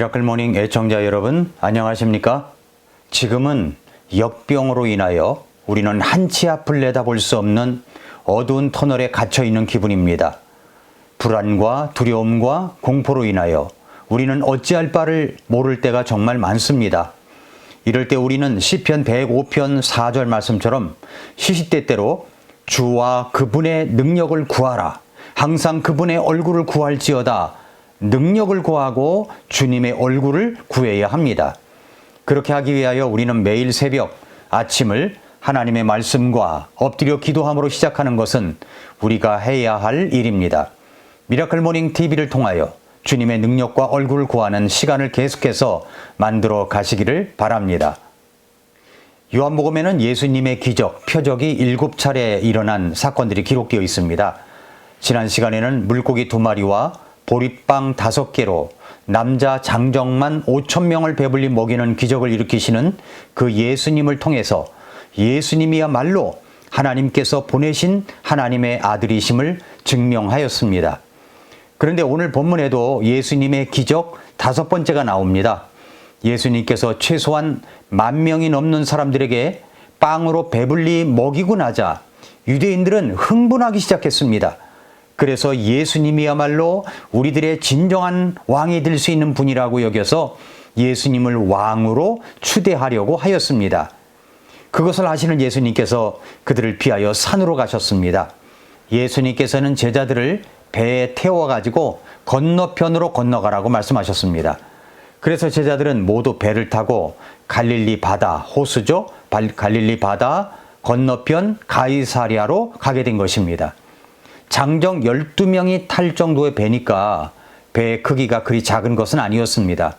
미라클 모닝 애청자 여러분, 안녕하십니까? 지금은 역병으로 인하여 우리는 한치 앞을 내다볼 수 없는 어두운 터널에 갇혀 있는 기분입니다. 불안과 두려움과 공포로 인하여 우리는 어찌할 바를 모를 때가 정말 많습니다. 이럴 때 우리는 시편 105편 4절 말씀처럼 시시때때로 주와 그분의 능력을 구하라. 항상 그분의 얼굴을 구할지어다. 능력을 구하고 주님의 얼굴을 구해야 합니다. 그렇게 하기 위하여 우리는 매일 새벽 아침을 하나님의 말씀과 엎드려 기도함으로 시작하는 것은 우리가 해야 할 일입니다. 미라클 모닝 TV를 통하여 주님의 능력과 얼굴을 구하는 시간을 계속해서 만들어 가시기를 바랍니다. 요한복음에는 예수님의 기적, 표적이 7차례 일어난 사건들이 기록되어 있습니다. 지난 시간에는 물고기 2마리와 보리빵 5개로 남자 장정만 5,000명을 배불리 먹이는 기적을 일으키시는 그 예수님을 통해서 예수님이야말로 하나님께서 보내신 하나님의 아들이심을 증명하였습니다. 그런데 오늘 본문에도 예수님의 기적 5번째가 나옵니다. 예수님께서 최소한 10,000명이 넘는 사람들에게 빵으로 배불리 먹이고 나자 유대인들은 흥분하기 시작했습니다. 그래서 예수님이야말로 우리들의 진정한 왕이 될 수 있는 분이라고 여겨서 예수님을 왕으로 추대하려고 하였습니다. 그것을 아시는 예수님께서 그들을 피하여 산으로 가셨습니다. 예수님께서는 제자들을 배에 태워가지고 건너편으로 건너가라고 말씀하셨습니다. 그래서 제자들은 모두 배를 타고 갈릴리 바다, 호수죠. 갈릴리 바다 건너편 가이사랴로 가게 된 것입니다. 장정 12명이 탈 정도의 배니까 배의 크기가 그리 작은 것은 아니었습니다.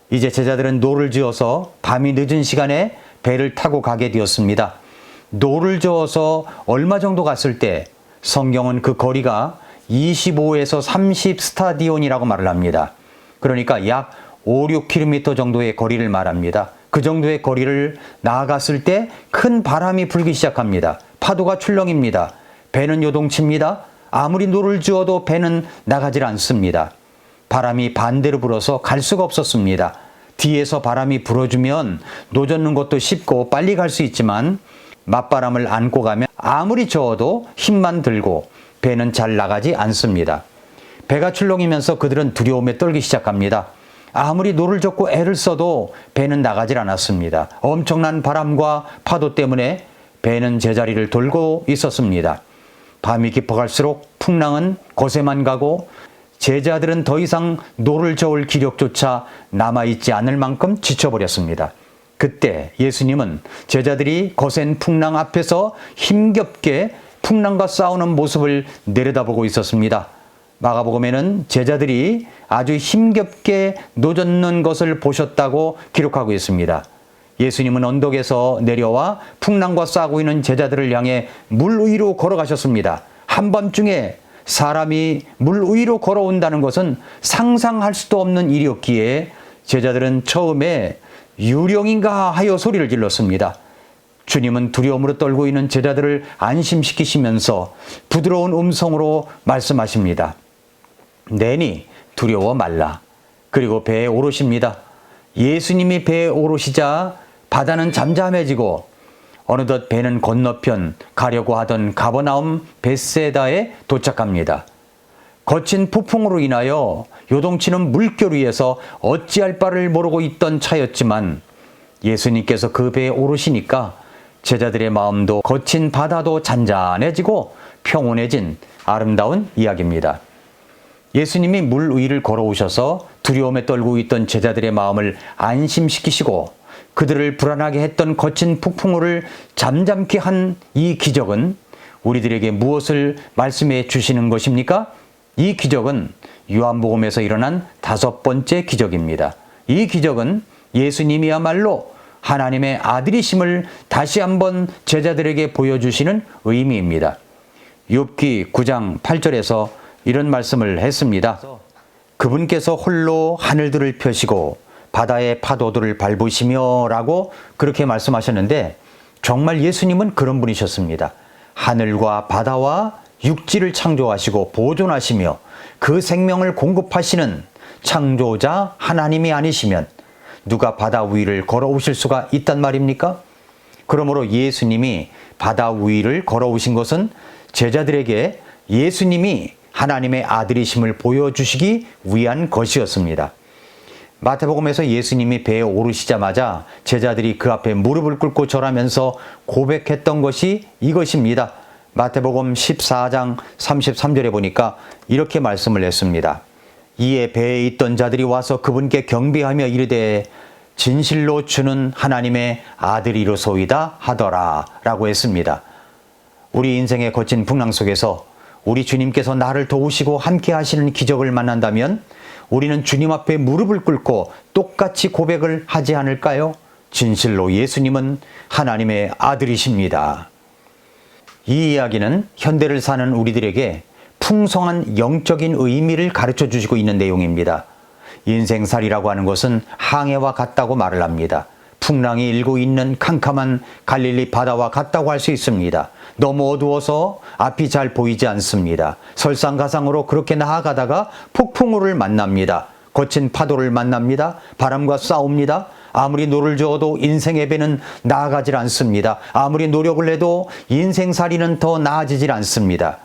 이제 제자들은 노를 지어서 밤이 늦은 시간에 배를 타고 가게 되었습니다. 노를 저어서 얼마 정도 갔을 때 성경은 그 거리가 25에서 30 스타디온이라고 말을 합니다. 그러니까 약 5, 6km 정도의 거리를 말합니다. 그 정도의 거리를 나아갔을 때 큰 바람이 불기 시작합니다. 파도가 출렁입니다. 배는 요동칩니다. 아무리 노를 지어도 배는 나가질 않습니다. 바람이 반대로 불어서 갈 수가 없었습니다. 뒤에서 바람이 불어주면 노 젓는 것도 쉽고 빨리 갈 수 있지만 맞바람을 안고 가면 아무리 저어도 힘만 들고 배는 잘 나가지 않습니다. 배가 출렁이면서 그들은 두려움에 떨기 시작합니다. 아무리 노를 젓고 애를 써도 배는 나가질 않았습니다. 엄청난 바람과 파도 때문에 배는 제자리를 돌고 있었습니다. 밤이 깊어갈수록 풍랑은 거세만 가고 제자들은 더 이상 노를 저을 기력조차 남아있지 않을 만큼 지쳐버렸습니다. 그때 예수님은 제자들이 거센 풍랑 앞에서 힘겹게 풍랑과 싸우는 모습을 내려다보고 있었습니다. 마가복음에는 제자들이 아주 힘겹게 노젓는 것을 보셨다고 기록하고 있습니다. 예수님은 언덕에서 내려와 풍랑과 싸우고 있는 제자들을 향해 물 위로 걸어가셨습니다. 한밤중에 사람이 물 위로 걸어온다는 것은 상상할 수도 없는 일이었기에 제자들은 처음에 유령인가 하여 소리를 질렀습니다. 주님은 두려움으로 떨고 있는 제자들을 안심시키시면서 부드러운 음성으로 말씀하십니다. 내니 두려워 말라. 그리고 배에 오르십니다. 예수님이 배에 오르시자 바다는 잠잠해지고 어느덧 배는 건너편 가려고 하던 가버나움 벳세다에 도착합니다. 거친 폭풍으로 인하여 요동치는 물결 위에서 어찌할 바를 모르고 있던 차였지만 예수님께서 그 배에 오르시니까 제자들의 마음도 거친 바다도 잔잔해지고 평온해진 아름다운 이야기입니다. 예수님이 물 위를 걸어오셔서 두려움에 떨고 있던 제자들의 마음을 안심시키시고 그들을 불안하게 했던 거친 폭풍우를 잠잠케 한 이 기적은 우리들에게 무엇을 말씀해 주시는 것입니까? 이 기적은 요한복음에서 일어난 5번째 기적입니다. 이 기적은 예수님이야말로 하나님의 아들이심을 다시 한번 제자들에게 보여주시는 의미입니다. 욥기 9장 8절에서 이런 말씀을 했습니다. 그분께서 홀로 하늘들을 펴시고 바다의 파도들을 밟으시며 라고 그렇게 말씀하셨는데 정말 예수님은 그런 분이셨습니다. 하늘과 바다와 육지를 창조하시고 보존하시며 그 생명을 공급하시는 창조자 하나님이 아니시면 누가 바다 위를 걸어오실 수가 있단 말입니까? 그러므로 예수님이 바다 위를 걸어오신 것은 제자들에게 예수님이 하나님의 아들이심을 보여주시기 위한 것이었습니다. 마태복음에서 예수님이 배에 오르시자마자 제자들이 그 앞에 무릎을 꿇고 절하면서 고백했던 것이 이것입니다. 마태복음 14장 33절에 보니까 이렇게 말씀을 했습니다. 이에 배에 있던 자들이 와서 그분께 경배하며 이르되 진실로 주는 하나님의 아들이로소이다 하더라 라고 했습니다. 우리 인생의 거친 풍랑 속에서 우리 주님께서 나를 도우시고 함께 하시는 기적을 만난다면 우리는 주님 앞에 무릎을 꿇고 똑같이 고백을 하지 않을까요? 진실로 예수님은 하나님의 아들이십니다. 이 이야기는 현대를 사는 우리들에게 풍성한 영적인 의미를 가르쳐 주시고 있는 내용입니다. 인생살이라고 하는 것은 항해와 같다고 말을 합니다. 풍랑이 일고 있는 캄캄한 갈릴리 바다와 같다고 할 수 있습니다. 너무 어두워서 앞이 잘 보이지 않습니다. 설상가상으로 그렇게 나아가다가 폭풍우를 만납니다. 거친 파도를 만납니다. 바람과 싸웁니다. 아무리 노를 저어도 인생의 배는 나아가질 않습니다. 아무리 노력을 해도 인생살이는 더 나아지질 않습니다.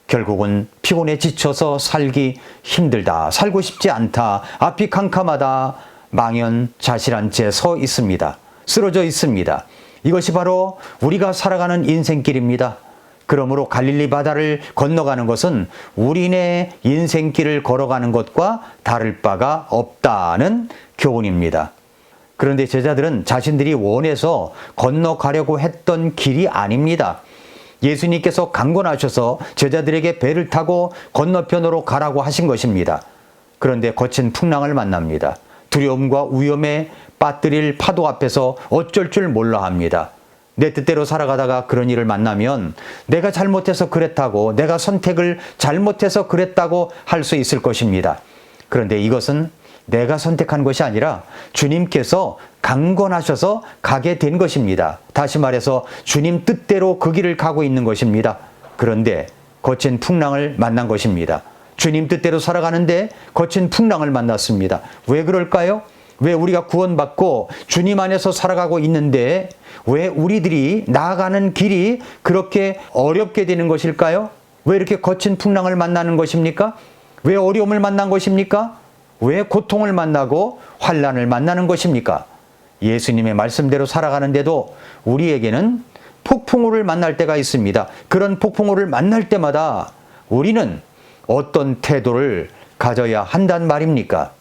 결국은 피곤에 지쳐서 살기 힘들다, 살고 싶지 않다, 앞이 캄캄하다, 망연자실한 채 서 있습니다. 쓰러져 있습니다. 이것이 바로 우리가 살아가는 인생길입니다. 그러므로 갈릴리 바다를 건너가는 것은 우리네 인생길을 걸어가는 것과 다를 바가 없다는 교훈입니다. 그런데 제자들은 자신들이 원해서 건너가려고 했던 길이 아닙니다. 예수님께서 강권하셔서 제자들에게 배를 타고 건너편으로 가라고 하신 것입니다. 그런데 거친 풍랑을 만납니다. 두려움과 위험에 빠뜨릴 파도 앞에서 어쩔 줄 몰라 합니다. 내 뜻대로 살아가다가 그런 일을 만나면 내가 잘못해서 그랬다고, 내가 선택을 잘못해서 그랬다고 할 수 있을 것입니다. 그런데 이것은 내가 선택한 것이 아니라 주님께서 강권하셔서 가게 된 것입니다. 다시 말해서 주님 뜻대로 그 길을 가고 있는 것입니다. 그런데 거친 풍랑을 만난 것입니다. 주님 뜻대로 살아가는데 거친 풍랑을 만났습니다. 왜 그럴까요? 왜 우리가 구원받고 주님 안에서 살아가고 있는데 왜 우리들이 나아가는 길이 그렇게 어렵게 되는 것일까요? 왜 이렇게 거친 풍랑을 만나는 것입니까? 왜 어려움을 만난 것입니까? 왜 고통을 만나고 환난을 만나는 것입니까? 예수님의 말씀대로 살아가는데도 우리에게는 폭풍우를 만날 때가 있습니다. 그런 폭풍우를 만날 때마다 우리는 어떤 태도를 가져야 한단 말입니까?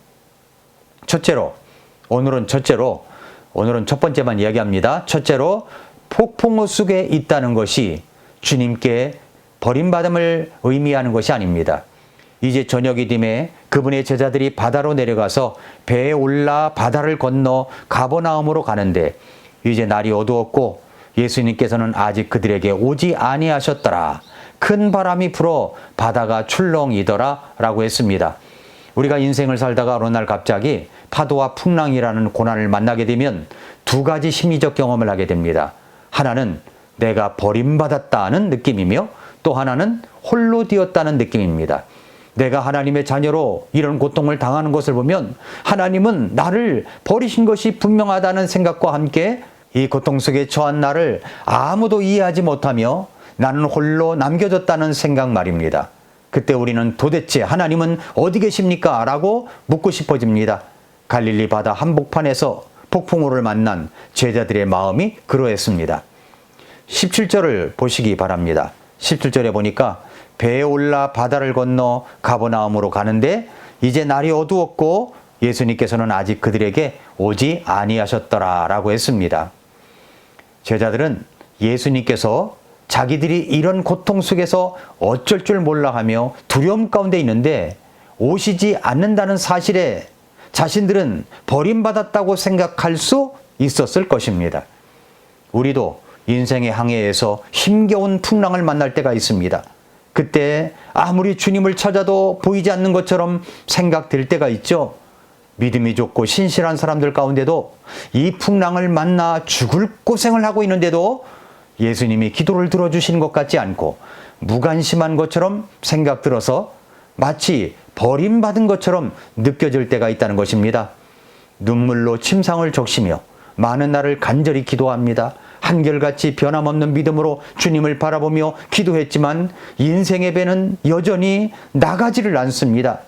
오늘은 첫 번째만 이야기합니다. 첫째로 폭풍우 속에 있다는 것이 주님께 버림받음을 의미하는 것이 아닙니다. 이제 저녁이 됨에 그분의 제자들이 바다로 내려가서 배에 올라 바다를 건너 가버나움으로 가는데 이제 날이 어두웠고 예수님께서는 아직 그들에게 오지 아니하셨더라. 큰 바람이 불어 바다가 출렁이더라 라고 했습니다. 우리가 인생을 살다가 어느 날 갑자기 파도와 풍랑이라는 고난을 만나게 되면 두 가지 심리적 경험을 하게 됩니다. 하나는 내가 버림받았다는 느낌이며 또 하나는 홀로 되었다는 느낌입니다. 내가 하나님의 자녀로 이런 고통을 당하는 것을 보면 하나님은 나를 버리신 것이 분명하다는 생각과 함께 이 고통 속에 처한 나를 아무도 이해하지 못하며 나는 홀로 남겨졌다는 생각 말입니다. 그때 우리는 도대체 하나님은 어디 계십니까? 라고 묻고 싶어집니다. 갈릴리 바다 한복판에서 폭풍우를 만난 제자들의 마음이 그러했습니다. 17절을 보시기 바랍니다. 17절에 보니까 배에 올라 바다를 건너 가버나움으로 가는데 이제 날이 어두웠고 예수님께서는 아직 그들에게 오지 아니하셨더라 라고 했습니다. 제자들은 예수님께서 자기들이 이런 고통 속에서 어쩔 줄 몰라 하며 두려움 가운데 있는데 오시지 않는다는 사실에 자신들은 버림받았다고 생각할 수 있었을 것입니다. 우리도 인생의 항해에서 힘겨운 풍랑을 만날 때가 있습니다. 그때 아무리 주님을 찾아도 보이지 않는 것처럼 생각될 때가 있죠. 믿음이 좋고 신실한 사람들 가운데도 이 풍랑을 만나 죽을 고생을 하고 있는데도 예수님이 기도를 들어주시는 것 같지 않고 무관심한 것처럼 생각 들어서 마치 버림받은 것처럼 느껴질 때가 있다는 것입니다. 눈물로 침상을 적시며 많은 날을 간절히 기도합니다. 한결같이 변함없는 믿음으로 주님을 바라보며 기도했지만 인생의 배는 여전히 나가지를 않습니다.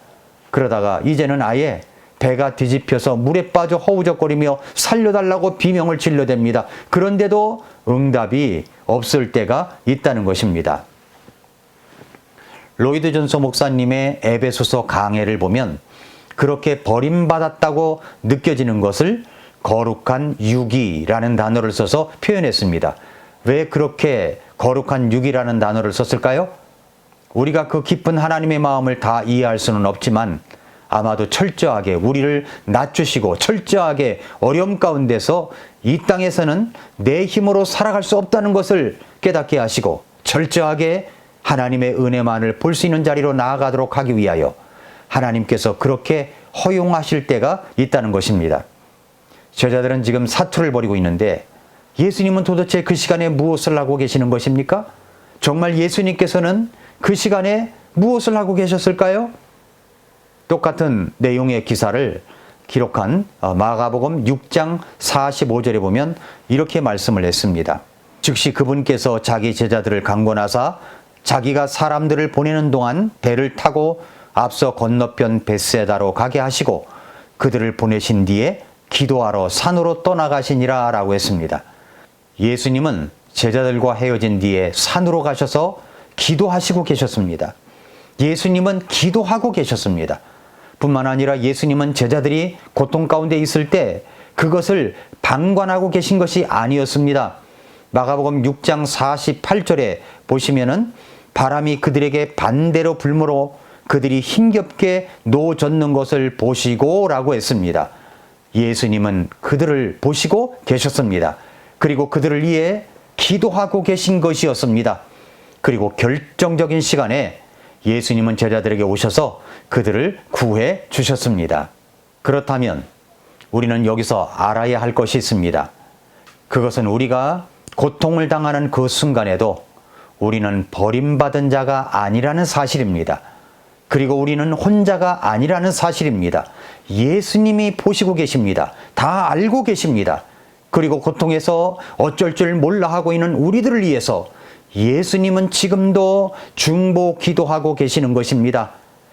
그러다가 이제는 아예 배가 뒤집혀서 물에 빠져 허우적거리며 살려달라고 비명을 질러댑니다. 그런데도 응답이 없을 때가 있다는 것입니다. 로이드 존서 목사님의 에베소서 강해를 보면 그렇게 버림받았다고 느껴지는 것을 거룩한 육이라는 단어를 써서 표현했습니다. 왜 그렇게 거룩한 육이라는 단어를 썼을까요? 우리가 그 깊은 하나님의 마음을 다 이해할 수는 없지만 아마도 철저하게 우리를 낮추시고 철저하게 어려움 가운데서 이 땅에서는 내 힘으로 살아갈 수 없다는 것을 깨닫게 하시고 철저하게 하나님의 은혜만을 볼 수 있는 자리로 나아가도록 하기 위하여 하나님께서 그렇게 허용하실 때가 있다는 것입니다. 제자들은 지금 사투를 벌이고 있는데 예수님은 도대체 그 시간에 무엇을 하고 계시는 것입니까? 정말 예수님께서는 그 시간에 무엇을 하고 계셨을까요? 똑같은 내용의 기사를 기록한 마가복음 6장 45절에 보면 이렇게 말씀을 했습니다. 즉시 그분께서 자기 제자들을 강권하사 자기가 사람들을 보내는 동안 배를 타고 앞서 건너편 벳세다로 가게 하시고 그들을 보내신 뒤에 기도하러 산으로 떠나가시니라 라고 했습니다. 예수님은 제자들과 헤어진 뒤에 산으로 가셔서 기도하시고 계셨습니다. 예수님은 기도하고 계셨습니다. 뿐만 아니라 예수님은 제자들이 고통 가운데 있을 때 그것을 방관하고 계신 것이 아니었습니다. 마가복음 6장 48절에 보시면은 바람이 그들에게 반대로 불므로 그들이 힘겹게 노젓는 것을 보시고 라고 했습니다. 예수님은 그들을 보시고 계셨습니다. 그리고 그들을 위해 기도하고 계신 것이었습니다. 그리고 결정적인 시간에 예수님은 제자들에게 오셔서 그들을 구해 주셨습니다. 그렇다면 우리는 여기서 알아야 할 것이 있습니다. 그것은 우리가 고통을 당하는 그 순간에도 우리는 버림받은 자가 아니라는 사실입니다. 그리고 우리는 혼자가 아니라는 사실입니다. 예수님이 보시고 계십니다. 다 알고 계십니다. 그리고 고통에서 어쩔 줄 몰라 하고 있는 우리들을 위해서 예수님은 지금도 중보 기도하고 계시는 것입니다.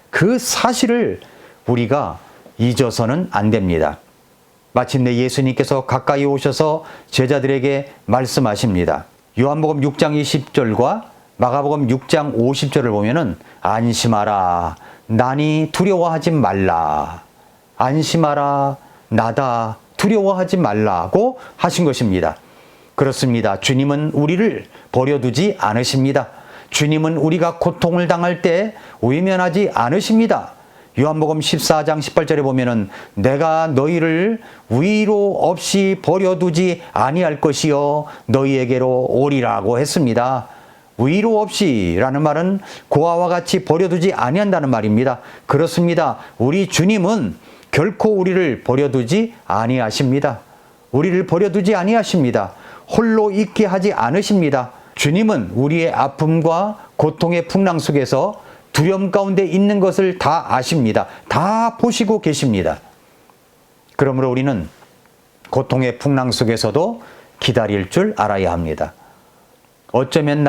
그 사실을 우리가 잊어서는 안 됩니다. 마침내 예수님께서 가까이 오셔서 제자들에게 말씀하십니다. 요한복음 6장 20절과 마가복음 6장 50절을 보면은 안심하라 나니 두려워하지 말라 안심하라 나다 두려워하지 말라고 하신 것입니다. 그렇습니다. 주님은 우리를 버려두지 않으십니다. 주님은 우리가 고통을 당할 때 외면하지 않으십니다. 요한복음 14장 18절에 보면은 내가 너희를 위로 없이 버려두지 아니할 것이요 너희에게로 오리라고 했습니다. 위로 없이라는 말은 고아와 같이 버려두지 아니한다는 말입니다. 그렇습니다. 우리 주님은 결코 우리를 버려두지 아니하십니다. 우리를 버려두지 아니하십니다. 홀로 있게 하지 않으십니다. 주님은 우리의 아픔과 고통의 풍랑 속에서 두려움 가운데 있는 것을 다 아십니다. 다 보시고 계십니다. 그러므로 우리는 고통의 풍랑 속에서도 기다릴 줄 알아야 합니다. 어쩌면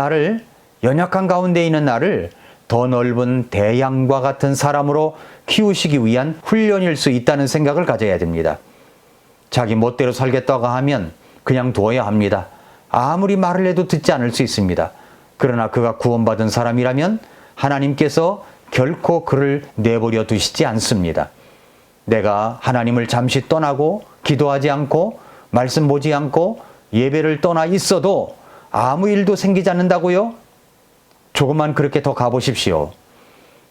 연약한 가운데 있는 나를 더 넓은 대양과 같은 사람으로 키우시기 위한 훈련일 수 있다는 생각을 가져야 됩니다. 자기 멋대로 살겠다고 하면 그냥 두어야 합니다. 아무리 말을 해도 듣지 않을 수 있습니다. 그러나 그가 구원받은 사람이라면 하나님께서 결코 그를 내버려 두시지 않습니다. 내가 하나님을 잠시 떠나고 기도하지 않고 말씀 보지 않고 예배를 떠나 있어도 아무 일도 생기지 않는다고요? 조금만 그렇게 더 가보십시오.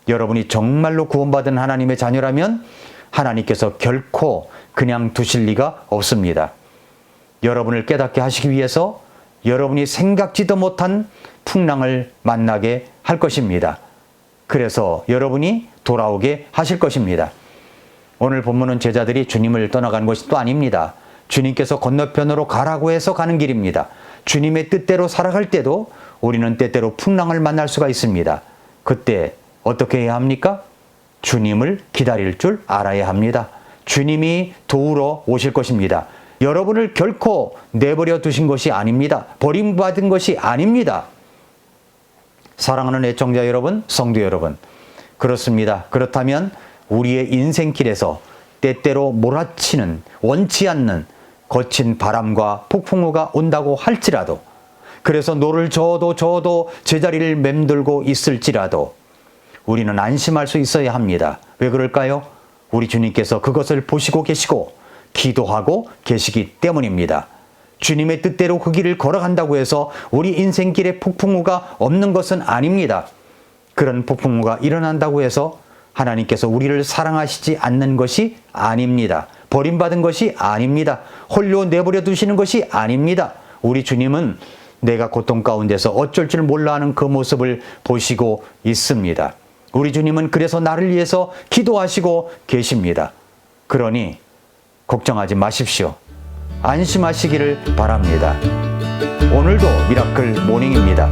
여러분이 정말로 구원받은 하나님의 자녀라면 하나님께서 결코 그냥 두실 리가 없습니다. 여러분을 깨닫게 하시기 위해서 여러분이 생각지도 못한 풍랑을 만나게 할 것입니다. 그래서 여러분이 돌아오게 하실 것입니다. 오늘 본문은 제자들이 주님을 떠나간 것이 또 아닙니다. 주님께서 건너편으로 가라고 해서 가는 길입니다. 주님의 뜻대로 살아갈 때도 우리는 때때로 풍랑을 만날 수가 있습니다. 그때 어떻게 해야 합니까? 주님을 기다릴 줄 알아야 합니다. 주님이 도우러 오실 것입니다. 여러분을 결코 내버려 두신 것이 아닙니다. 버림받은 것이 아닙니다. 사랑하는 애청자 여러분, 성도 여러분, 그렇습니다. 그렇다면 우리의 인생길에서 때때로 몰아치는, 원치 않는 거친 바람과 폭풍우가 온다고 할지라도, 그래서 노를 저어도 제자리를 맴돌고 있을지라도 우리는 안심할 수 있어야 합니다. 왜 그럴까요? 우리 주님께서 그것을 보시고 계시고 기도하고 계시기 때문입니다. 주님의 뜻대로 그 길을 걸어간다고 해서 우리 인생길에 폭풍우가 없는 것은 아닙니다. 그런 폭풍우가 일어난다고 해서 하나님께서 우리를 사랑하시지 않는 것이 아닙니다. 버림받은 것이 아닙니다. 홀로 내버려 두시는 것이 아닙니다. 우리 주님은 내가 고통 가운데서 어쩔 줄 몰라 하는 그 모습을 보시고 있습니다. 우리 주님은 그래서 나를 위해서 기도하시고 계십니다. 그러니 걱정하지 마십시오. 안심하시기를 바랍니다. 오늘도 미라클 모닝입니다.